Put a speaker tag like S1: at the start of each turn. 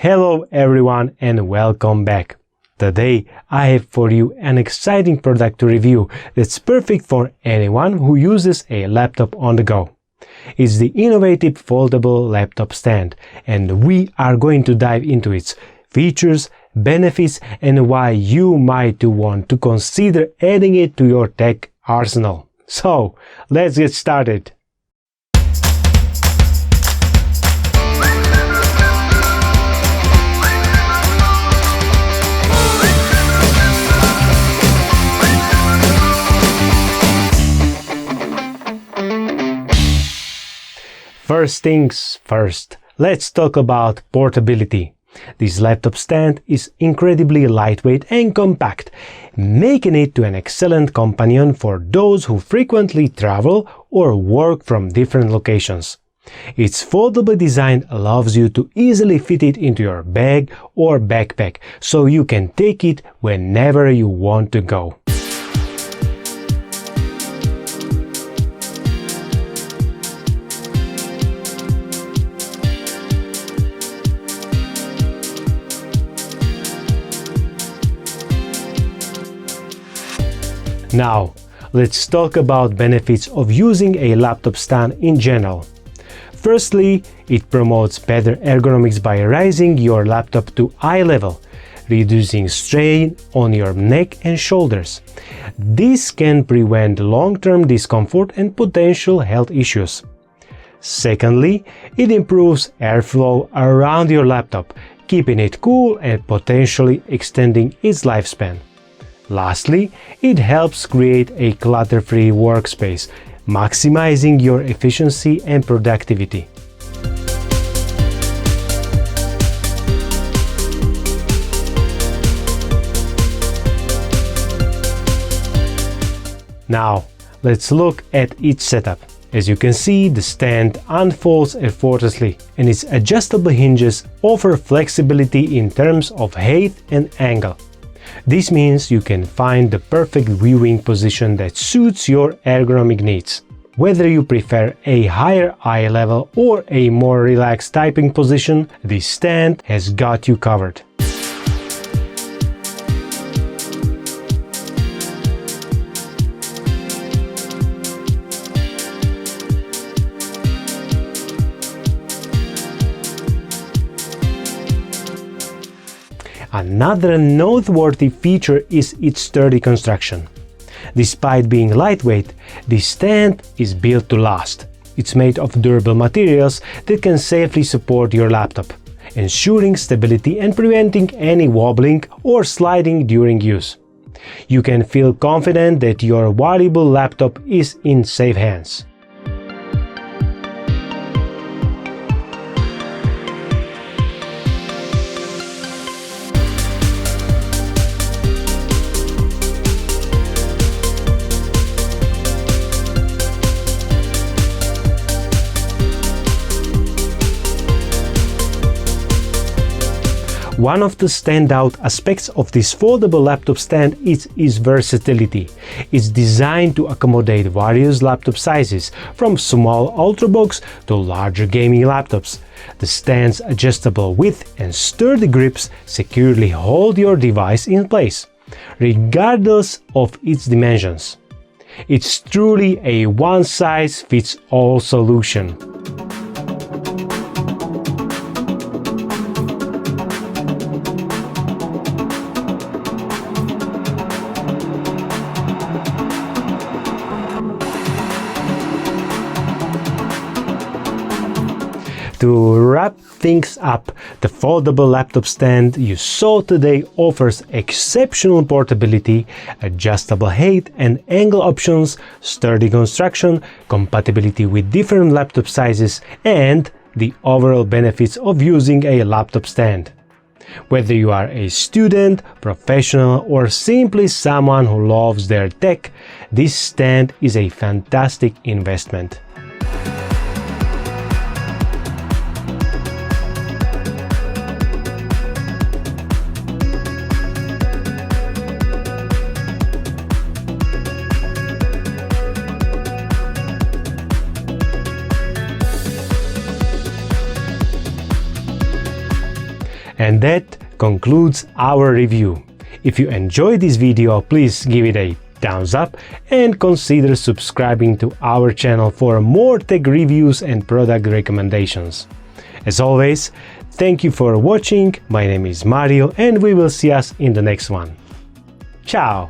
S1: Hello everyone and welcome back. Today I have for you an exciting product to review that's perfect for anyone who uses a laptop on the go. It's the innovative foldable laptop stand, and we are going to dive into its features, benefits, and why you might want to consider adding it to your tech arsenal. So, let's get started. First things first, let's talk about portability. This laptop stand is incredibly lightweight and compact, making it an excellent companion for those who frequently travel or work from different locations. Its foldable design allows you to easily fit it into your bag or backpack, so you can take it whenever you want to go. Now, let's talk about benefits of using a laptop stand in general. Firstly, it promotes better ergonomics by raising your laptop to eye level, reducing strain on your neck and shoulders. This can prevent long-term discomfort and potential health issues. Secondly, it improves airflow around your laptop, keeping it cool and potentially extending its lifespan. Lastly, it helps create a clutter-free workspace, maximizing your efficiency and productivity. Now, let's look at each setup. As you can see, the stand unfolds effortlessly, and its adjustable hinges offer flexibility in terms of height and angle. This means you can find the perfect viewing position that suits your ergonomic needs. Whether you prefer a higher eye level or a more relaxed typing position, this stand has got you covered. Another noteworthy feature is its sturdy construction. Despite being lightweight, this stand is built to last. It's made of durable materials that can safely support your laptop, ensuring stability and preventing any wobbling or sliding during use. You can feel confident that your valuable laptop is in safe hands. One of the standout aspects of this foldable laptop stand is its versatility. It's designed to accommodate various laptop sizes, from small ultrabook to larger gaming laptops. The stand's adjustable width and sturdy grips securely hold your device in place, regardless of its dimensions. It's truly a one-size-fits-all solution. To wrap things up, the foldable laptop stand you saw today offers exceptional portability, adjustable height and angle options, sturdy construction, compatibility with different laptop sizes, and the overall benefits of using a laptop stand. Whether you are a student, professional, or simply someone who loves their tech, this stand is a fantastic investment. And that concludes our review. If you enjoyed this video, please give it a thumbs up and consider subscribing to our channel for more tech reviews and product recommendations. As always, thank you for watching. My name is Mario and we will see us in the next one. Ciao!